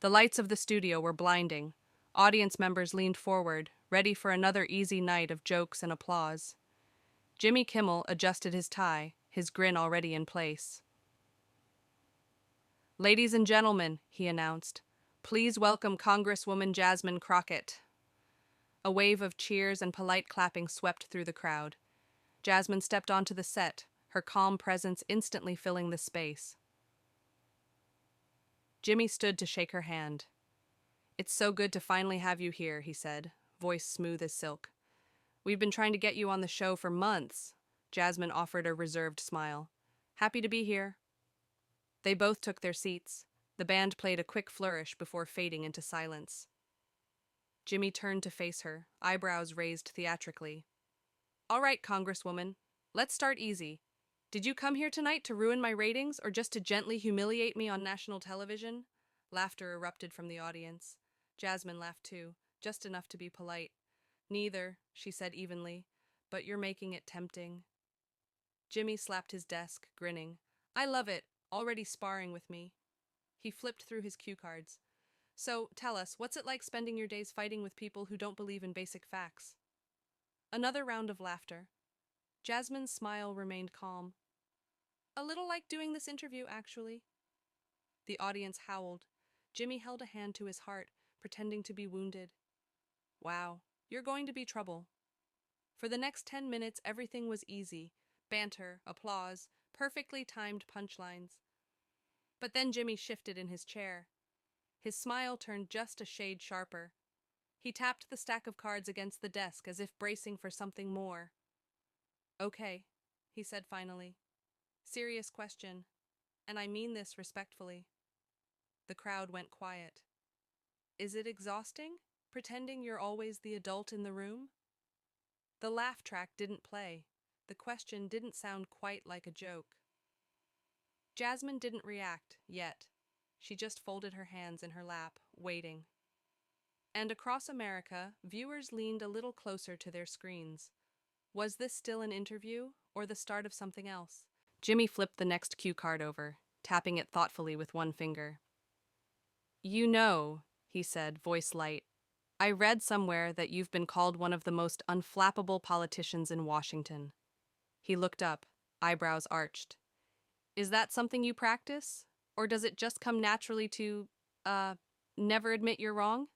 The lights of the studio were blinding. Audience members leaned forward, ready for another easy night of jokes and applause. Jimmy Kimmel adjusted his tie, his grin already in place. "Ladies and gentlemen," he announced, "please welcome Congresswoman Jasmine Crockett." A wave of cheers and polite clapping swept through the crowd. Jasmine stepped onto the set, her calm presence instantly filling the space. Jimmy stood to shake her hand. "It's so good to finally have you here," he said, voice smooth as silk. "We've been trying to get you on the show for months." Jasmine offered a reserved smile. "Happy to be here." They both took their seats. The band played a quick flourish before fading into silence. Jimmy turned to face her, eyebrows raised theatrically. "All right, Congresswoman, let's start easy. Did you come here tonight to ruin my ratings or just to gently humiliate me on national television?" Laughter erupted from the audience. Jasmine laughed too, just enough to be polite. "Neither," she said evenly, "but you're making it tempting." Jimmy slapped his desk, grinning. "I love it, already sparring with me." He flipped through his cue cards. "So, tell us, what's it like spending your days fighting with people who don't believe in basic facts?" Another round of laughter. Jasmine's smile remained calm. "A little like doing this interview, actually." The audience howled. Jimmy held a hand to his heart, pretending to be wounded. "Wow, you're going to be trouble." For the next 10 minutes, everything was easy. Banter, applause, perfectly timed punchlines. But then Jimmy shifted in his chair. His smile turned just a shade sharper. He tapped the stack of cards against the desk as if bracing for something more. "Okay," he said finally. "Serious question, and I mean this respectfully." The crowd went quiet. "Is it exhausting, pretending you're always the adult in the room?" The laugh track didn't play. The question didn't sound quite like a joke. Jasmine didn't react, yet. She just folded her hands in her lap, waiting. And across America, viewers leaned a little closer to their screens. Was this still an interview, or the start of something else? Jimmy flipped the next cue card over, tapping it thoughtfully with one finger. "You know," he said, voice light, "I read somewhere that you've been called one of the most unflappable politicians in Washington." He looked up, eyebrows arched. "Is that something you practice? Or does it just come naturally to, never admit you're wrong?"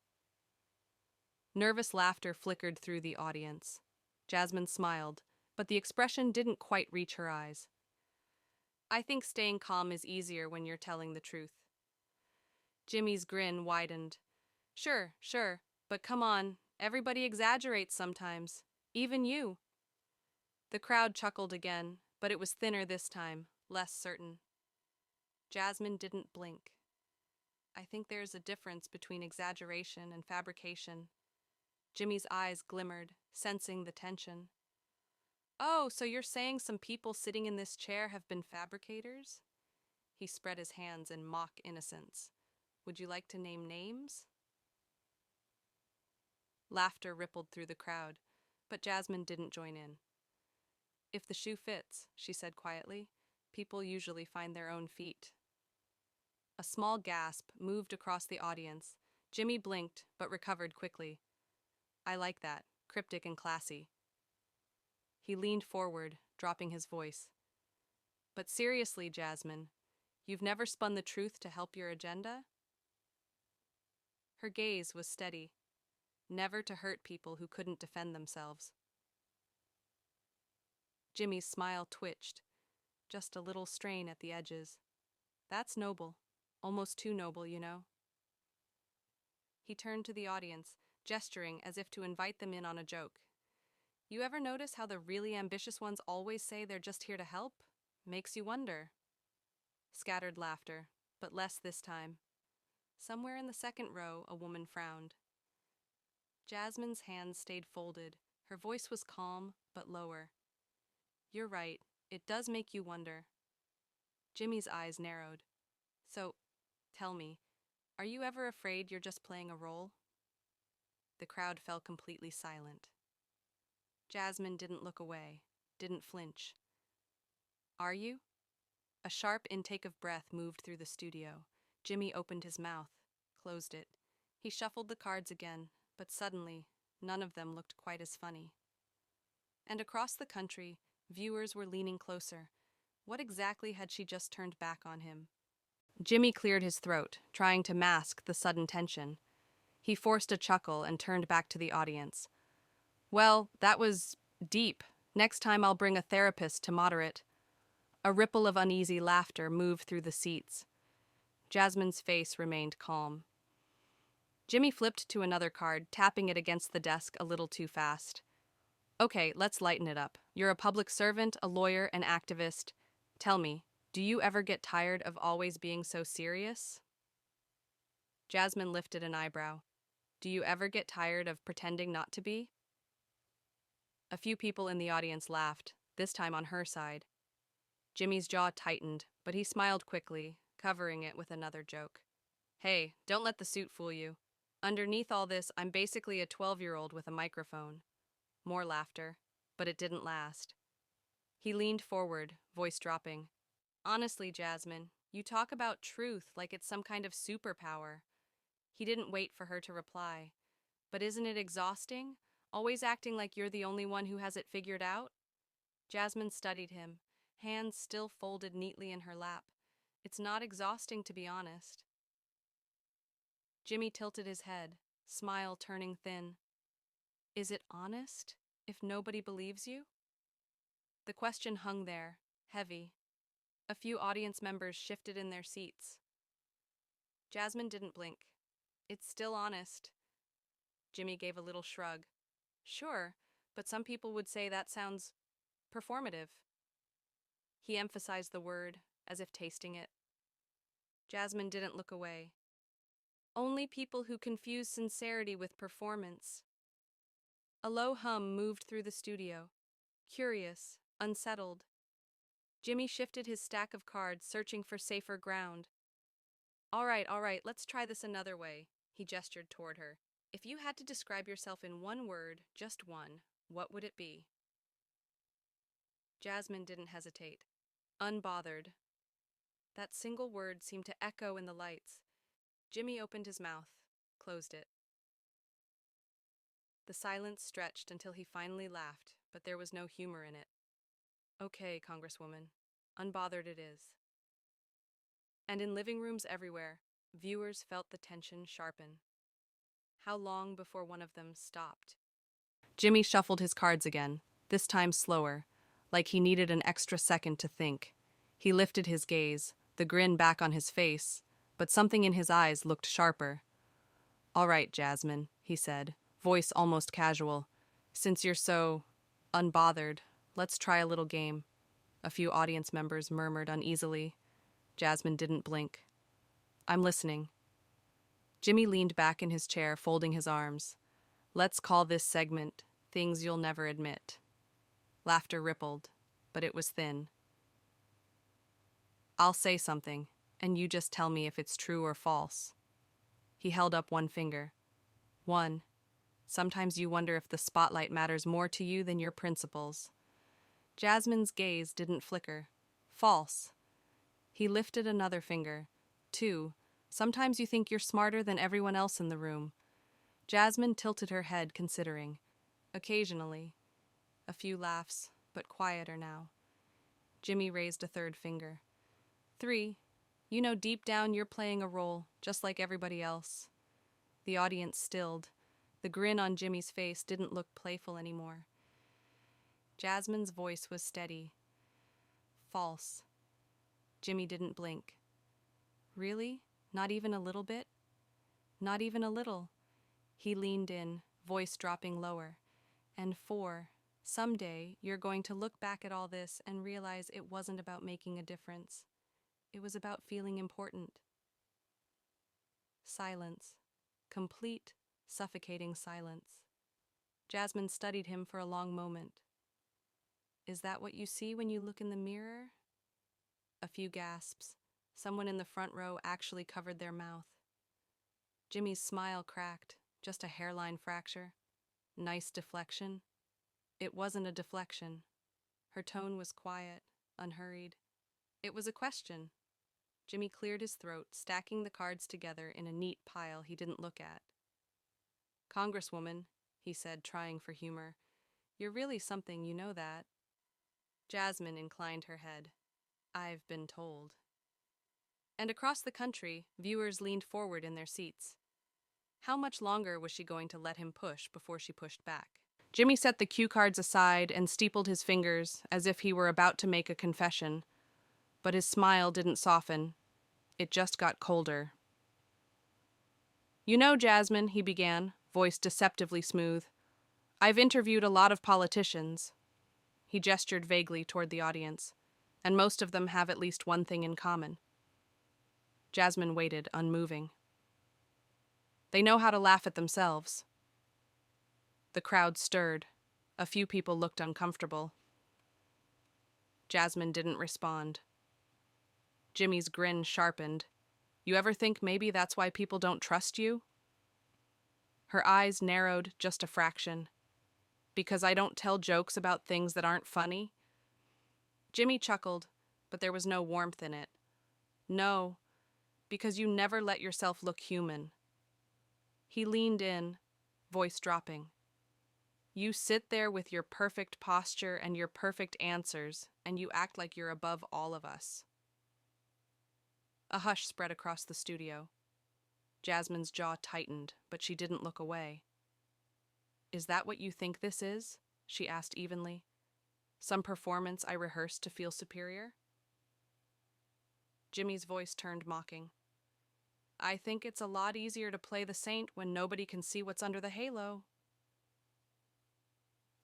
Nervous laughter flickered through the audience. Jasmine smiled, but the expression didn't quite reach her eyes. "I think staying calm is easier when you're telling the truth." Jimmy's grin widened. Sure, but come on, everybody exaggerates sometimes. Even you." The crowd chuckled again, but it was thinner this time, less certain. Jasmine didn't blink. "I think there's a difference between exaggeration and fabrication." Jimmy's eyes glimmered, sensing the tension. "Oh, so you're saying some people sitting in this chair have been fabricators?" He spread his hands in mock innocence. "Would you like to name names?" Laughter rippled through the crowd, but Jasmine didn't join in. "If the shoe fits," she said quietly, "people usually find their own feet." A small gasp moved across the audience. Jimmy blinked, but recovered quickly. "I like that, cryptic and classy." He leaned forward, dropping his voice. "But seriously, Jasmine, you've never spun the truth to help your agenda?" Her gaze was steady, never to hurt people who couldn't defend themselves. Jimmy's smile twitched, just a little strain at the edges. "That's noble, almost too noble, you know." He turned to the audience, gesturing as if to invite them in on a joke. "You ever notice how the really ambitious ones always say they're just here to help? Makes you wonder." Scattered laughter, but less this time. Somewhere in the second row, a woman frowned. Jasmine's hands stayed folded. Her voice was calm, but lower. "You're right, it does make you wonder." Jimmy's eyes narrowed. "So, tell me, are you ever afraid you're just playing a role?" The crowd fell completely silent. Jasmine didn't look away, didn't flinch. "Are you?" A sharp intake of breath moved through the studio. Jimmy opened his mouth. closed it. He shuffled the cards again, but suddenly, none of them looked quite as funny. And across the country, viewers were leaning closer. What exactly had she just turned back on him? Jimmy cleared his throat, trying to mask the sudden tension. He forced a chuckle and turned back to the audience. Well, that was deep. Next time I'll bring a therapist to moderate. A ripple of uneasy laughter moved through the seats. Jasmine's face remained calm. Jimmy flipped to another card, tapping it against the desk a little too fast. Okay, let's lighten it up. You're a public servant, a lawyer, an activist. Tell me, do you ever get tired of always being so serious? Jasmine lifted an eyebrow. Do you ever get tired of pretending not to be? A few people in the audience laughed, this time on her side. Jimmy's jaw tightened, but he smiled quickly, covering it with another joke. Hey, don't let the suit fool you. Underneath all this, I'm basically a 12-year-old with a microphone. More laughter, but it didn't last. He leaned forward, voice dropping. Honestly, Jasmine, you talk about truth like it's some kind of superpower. He didn't wait for her to reply. But isn't it exhausting? Always acting like you're the only one who has it figured out? Jasmine studied him, hands still folded neatly in her lap. It's not exhausting, to be honest. Jimmy tilted his head, smile turning thin. Is it honest, if nobody believes you? The question hung there, heavy. A few audience members shifted in their seats. Jasmine didn't blink. It's still honest. Jimmy gave a little shrug. Sure, but some people would say that sounds performative. He emphasized the word, as if tasting it. Jasmine didn't look away. Only people who confuse sincerity with performance. A low hum moved through the studio. Curious, unsettled. Jimmy shifted his stack of cards, searching for safer ground. All right, let's try this another way, he gestured toward her. If you had to describe yourself in one word, just one, what would it be? Jasmine didn't hesitate. Unbothered. That single word seemed to echo in the lights. Jimmy opened his mouth, closed it. The silence stretched until he finally laughed, but there was no humor in it. Okay, Congresswoman. Unbothered it is. And in living rooms everywhere, viewers felt the tension sharpen. How long before one of them stopped? Jimmy shuffled his cards again, this time slower, like he needed an extra second to think. He lifted his gaze, the grin back on his face, but something in his eyes looked sharper. All right, Jasmine, he said, voice almost casual. Since you're so unbothered, let's try a little game. A few audience members murmured uneasily. Jasmine didn't blink. I'm listening. Jimmy leaned back in his chair, folding his arms. Let's call this segment Things You'll Never Admit. Laughter rippled, but it was thin. I'll say something, and you just tell me if it's true or false. He held up one finger. 1. Sometimes you wonder if the spotlight matters more to you than your principles. Jasmine's gaze didn't flicker. False. He lifted another finger. 2. Sometimes you think you're smarter than everyone else in the room. Jasmine tilted her head, considering. Occasionally. A few laughs, but quieter now. Jimmy raised a third finger. 3. You know deep down you're playing a role, just like everybody else. The audience stilled. The grin on Jimmy's face didn't look playful anymore. Jasmine's voice was steady. False. Jimmy didn't blink. Really? Not even a little bit? Not even a little. He leaned in, voice dropping lower. And 4. Someday you're going to look back at all this and realize it wasn't about making a difference. It was about feeling important. Silence. Complete, suffocating silence. Jasmine studied him for a long moment. Is that what you see when you look in the mirror? A few gasps. Someone in the front row actually covered their mouth. Jimmy's smile cracked, just a hairline fracture. Nice deflection. It wasn't a deflection. Her tone was quiet, unhurried. It was a question. Jimmy cleared his throat, stacking the cards together in a neat pile he didn't look at. "Congresswoman," he said, trying for humor, "you're really something, you know that." Jasmine inclined her head. "I've been told." And across the country, viewers leaned forward in their seats. How much longer was she going to let him push before she pushed back? Jimmy set the cue cards aside and steepled his fingers as if he were about to make a confession. But his smile didn't soften. It just got colder. "You know, Jasmine," he began, voice deceptively smooth, "I've interviewed a lot of politicians." He gestured vaguely toward the audience, "and most of them have at least one thing in common." Jasmine waited, unmoving. "They know how to laugh at themselves." The crowd stirred. A few people looked uncomfortable. Jasmine didn't respond. Jimmy's grin sharpened. "You ever think maybe that's why people don't trust you?" Her eyes narrowed just a fraction. "Because I don't tell jokes about things that aren't funny?" Jimmy chuckled, but there was no warmth in it. "No, because you never let yourself look human." He leaned in, voice dropping. "You sit there with your perfect posture and your perfect answers, and you act like you're above all of us." A hush spread across the studio. Jasmine's jaw tightened, but she didn't look away. "Is that what you think this is?" she asked evenly. "Some performance I rehearsed to feel superior?" Jimmy's voice turned mocking. "I think it's a lot easier to play the saint when nobody can see what's under the halo."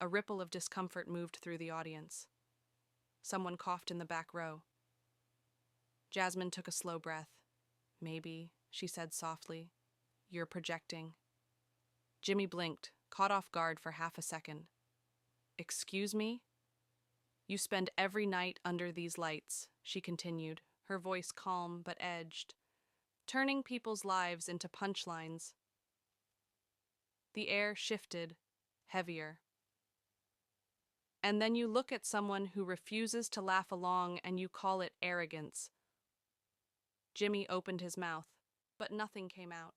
A ripple of discomfort moved through the audience. Someone coughed in the back row. Jasmine took a slow breath. "Maybe," she said softly, "you're projecting." Jimmy blinked, caught off guard for half a second. "Excuse me?" "You spend every night under these lights," she continued, her voice calm but edged, "turning people's lives into punchlines." The air shifted, heavier. "And then you look at someone who refuses to laugh along and you call it arrogance." Jimmy opened his mouth, but nothing came out.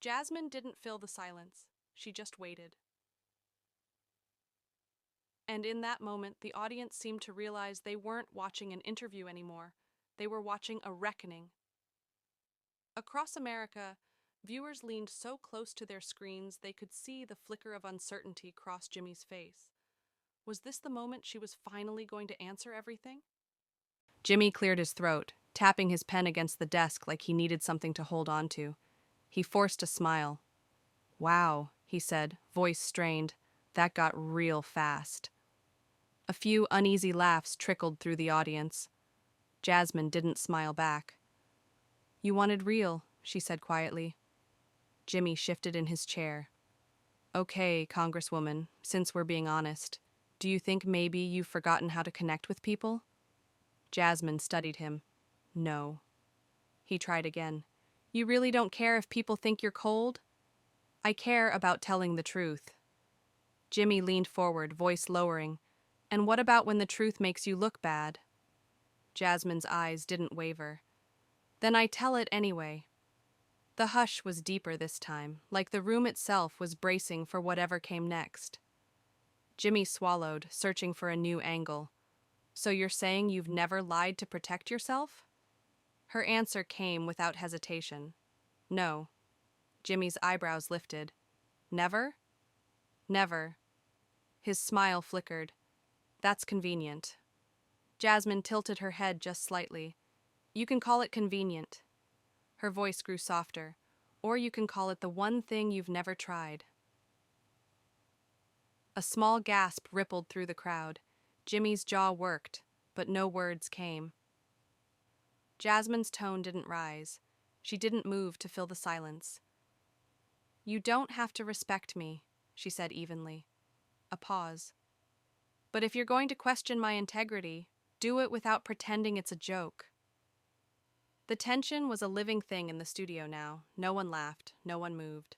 Jasmine didn't fill the silence. She just waited. And in that moment, the audience seemed to realize they weren't watching an interview anymore. They were watching a reckoning. Across America, viewers leaned so close to their screens they could see the flicker of uncertainty cross Jimmy's face. Was this the moment she was finally going to answer everything? Jimmy cleared his throat, tapping his pen against the desk like he needed something to hold on to. He forced a smile. "Wow," he said, voice strained. "That got real fast." A few uneasy laughs trickled through the audience. Jasmine didn't smile back. "You wanted real," she said quietly. Jimmy shifted in his chair. "Okay, Congresswoman, since we're being honest, do you think maybe you've forgotten how to connect with people?" Jasmine studied him. "No." He tried again. "You really don't care if people think you're cold?" "I care about telling the truth." Jimmy leaned forward, voice lowering. "And what about when the truth makes you look bad?" Jasmine's eyes didn't waver. "Then I tell it anyway." The hush was deeper this time, like the room itself was bracing for whatever came next. Jimmy swallowed, searching for a new angle. "So you're saying you've never lied to protect yourself?" Her answer came without hesitation. "No." Jimmy's eyebrows lifted. "Never?" "Never." His smile flickered. "That's convenient." Jasmine tilted her head just slightly. "You can call it convenient." Her voice grew softer. "Or you can call it the one thing you've never tried." A small gasp rippled through the crowd. Jimmy's jaw worked, but no words came. Jasmine's tone didn't rise. She didn't move to fill the silence. "You don't have to respect me," she said evenly. A pause. "But if you're going to question my integrity, do it without pretending it's a joke." The tension was a living thing in the studio now. No one laughed, no one moved.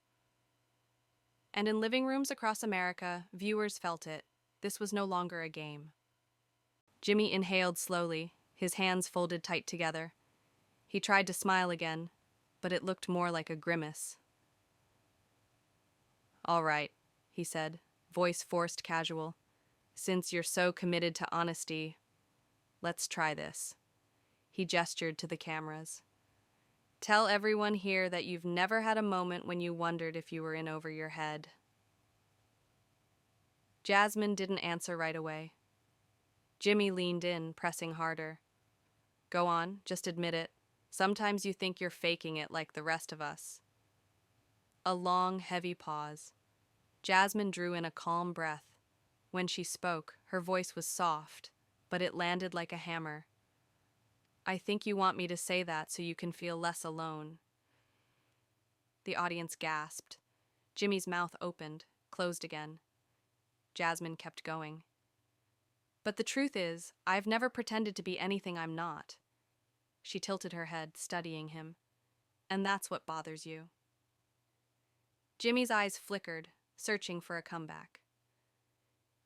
And in living rooms across America, viewers felt it. This was no longer a game. Jimmy inhaled slowly, his hands folded tight together. He tried to smile again, but it looked more like a grimace. "All right," he said, voice forced casual. "Since you're so committed to honesty, let's try this." He gestured to the cameras. "Tell everyone here that you've never had a moment when you wondered if you were in over your head." Jasmine didn't answer right away. Jimmy leaned in, pressing harder. "Go on, just admit it. Sometimes you think you're faking it like the rest of us." A long, heavy pause. Jasmine drew in a calm breath. When she spoke, her voice was soft, but it landed like a hammer. "I think you want me to say that so you can feel less alone." The audience gasped. Jimmy's mouth opened, closed again. Jasmine kept going. "But the truth is, I've never pretended to be anything I'm not." She tilted her head, studying him. "And that's what bothers you." Jimmy's eyes flickered, searching for a comeback.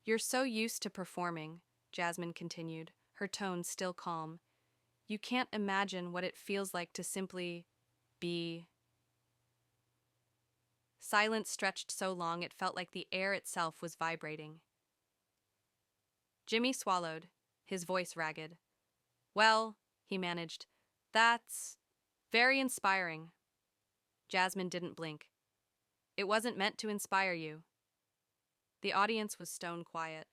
"You're so used to performing," Jasmine continued, her tone still calm. "You can't imagine what it feels like to simply be." Silence stretched so long it felt like the air itself was vibrating. Jimmy swallowed, his voice ragged. "Well," he managed, "that's very inspiring." Jasmine didn't blink. "It wasn't meant to inspire you." The audience was stone quiet.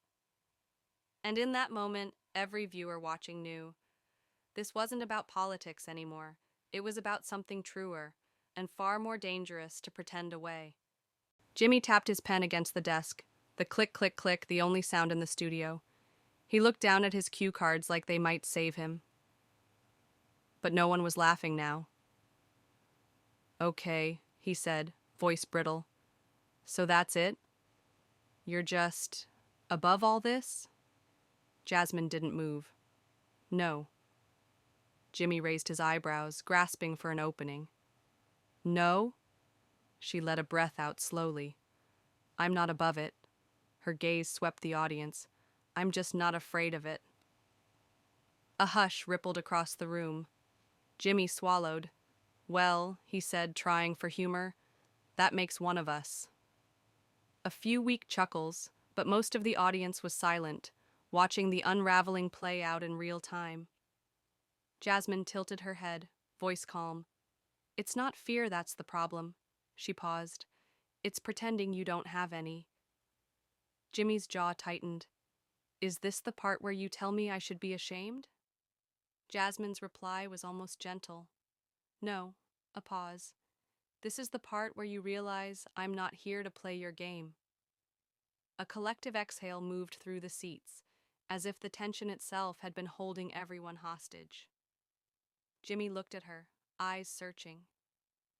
And in that moment, every viewer watching knew this wasn't about politics anymore. It was about something truer and far more dangerous to pretend away. Jimmy tapped his pen against the desk, the click, click, click, the only sound in the studio. He looked down at his cue cards like they might save him. But no one was laughing now. "Okay," he said, voice brittle. "So that's it? You're just above all this?" Jasmine didn't move. "No." Jimmy raised his eyebrows, grasping for an opening. "No?" She let a breath out slowly. "I'm not above it." Her gaze swept the audience. "I'm just not afraid of it." A hush rippled across the room. Jimmy swallowed. "Well," he said, trying for humor, "that makes one of us." A few weak chuckles, but most of the audience was silent, watching the unraveling play out in real time. Jasmine tilted her head, voice calm. "It's not fear that's the problem." She paused. "It's pretending you don't have any." Jimmy's jaw tightened. "Is this the part where you tell me I should be ashamed?" Jasmine's reply was almost gentle. "No." A pause. "This is the part where you realize I'm not here to play your game." A collective exhale moved through the seats, as if the tension itself had been holding everyone hostage. Jimmy looked at her, eyes searching.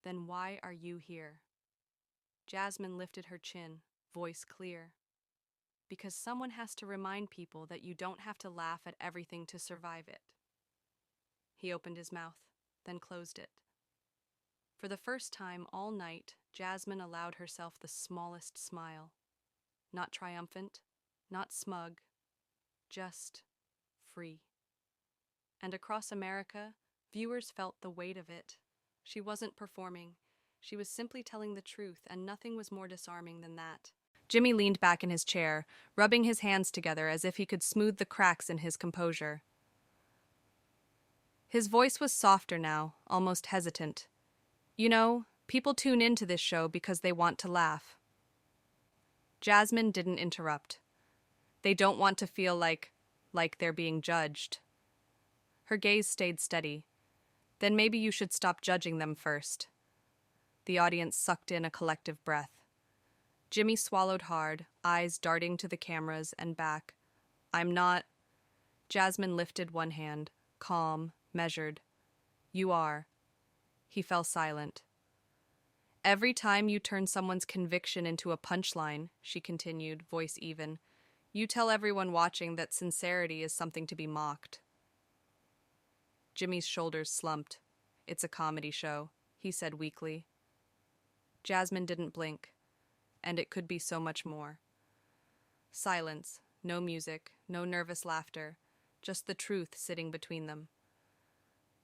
"Then why are you here?" Jasmine lifted her chin, voice clear. "Because someone has to remind people that you don't have to laugh at everything to survive it." He opened his mouth, then closed it. For the first time all night, Jasmine allowed herself the smallest smile. Not triumphant, not smug, just free. And across America, viewers felt the weight of it. She wasn't performing. She was simply telling the truth, and nothing was more disarming than that. Jimmy leaned back in his chair, rubbing his hands together as if he could smooth the cracks in his composure. His voice was softer now, almost hesitant. "You know, people tune into this show because they want to laugh." Jasmine didn't interrupt. "They don't want to feel like they're being judged." Her gaze stayed steady. "Then maybe you should stop judging them first." The audience sucked in a collective breath. Jimmy swallowed hard, eyes darting to the cameras and back. "I'm not." Jasmine lifted one hand, calm, measured. "You are." He fell silent. "Every time you turn someone's conviction into a punchline," she continued, voice even, "you tell everyone watching that sincerity is something to be mocked." Jimmy's shoulders slumped. "It's a comedy show," he said weakly. Jasmine didn't blink. And it could be so much more. Silence, no music, no nervous laughter, just the truth sitting between them.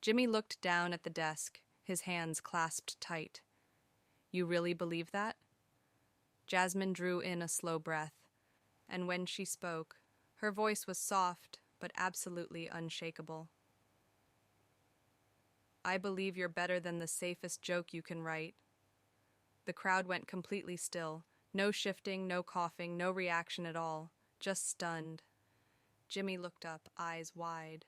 Jimmy looked down at the desk, his hands clasped tight. You really believe that? Jasmine drew in a slow breath, and when she spoke, her voice was soft but absolutely unshakable. I believe you're better than the safest joke you can write. The crowd went completely still. No shifting, no coughing, no reaction at all, just stunned. Jimmy looked up, eyes wide,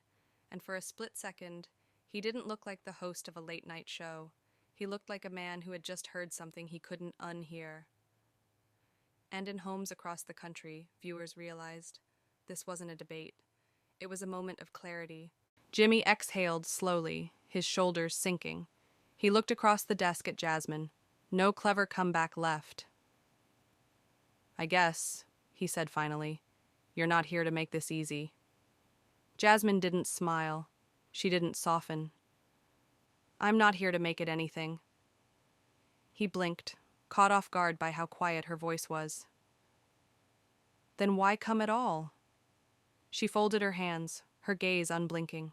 and for a split second, he didn't look like the host of a late-night show. He looked like a man who had just heard something he couldn't unhear. And in homes across the country, viewers realized this wasn't a debate. It was a moment of clarity. Jimmy exhaled slowly, his shoulders sinking. He looked across the desk at Jasmine. No clever comeback left. I guess, he said finally, you're not here to make this easy. Jasmine didn't smile. She didn't soften. I'm not here to make it anything. He blinked, caught off guard by how quiet her voice was. Then why come at all? She folded her hands, her gaze unblinking.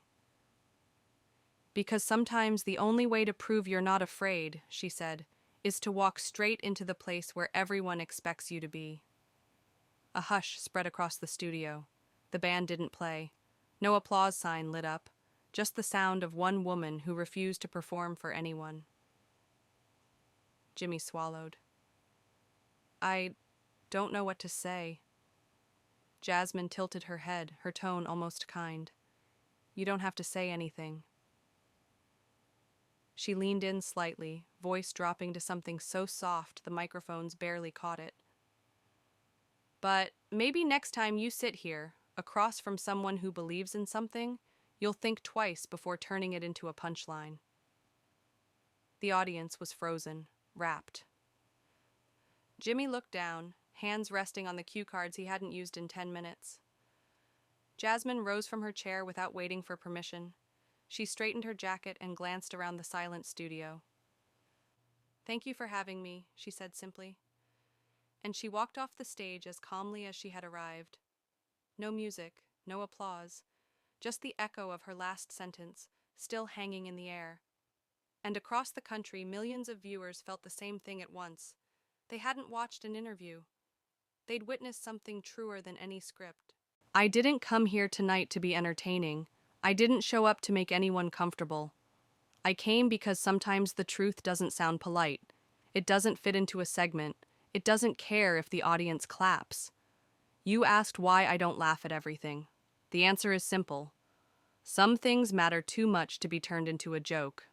Because sometimes the only way to prove you're not afraid, she said, is to walk straight into the place where everyone expects you to be. A hush spread across the studio. The band didn't play. No applause sign lit up, just the sound of one woman who refused to perform for anyone. Jimmy swallowed. I don't know what to say. Jasmine tilted her head, her tone almost kind. You don't have to say anything. She leaned in slightly, voice dropping to something so soft the microphones barely caught it. But maybe next time you sit here, across from someone who believes in something, you'll think twice before turning it into a punchline. The audience was frozen, rapt. Jimmy looked down, hands resting on the cue cards he hadn't used in 10 minutes. Jasmine rose from her chair without waiting for permission. She straightened her jacket and glanced around the silent studio. Thank you for having me, she said simply. And she walked off the stage as calmly as she had arrived. No music, no applause, just the echo of her last sentence, still hanging in the air. And across the country, millions of viewers felt the same thing at once. They hadn't watched an interview. They'd witnessed something truer than any script. I didn't come here tonight to be entertaining. I didn't show up to make anyone comfortable. I came because sometimes the truth doesn't sound polite. It doesn't fit into a segment. It doesn't care if the audience claps. You asked why I don't laugh at everything. The answer is simple. Some things matter too much to be turned into a joke,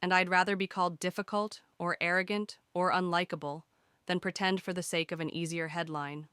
and I'd rather be called difficult or arrogant or unlikable than pretend for the sake of an easier headline.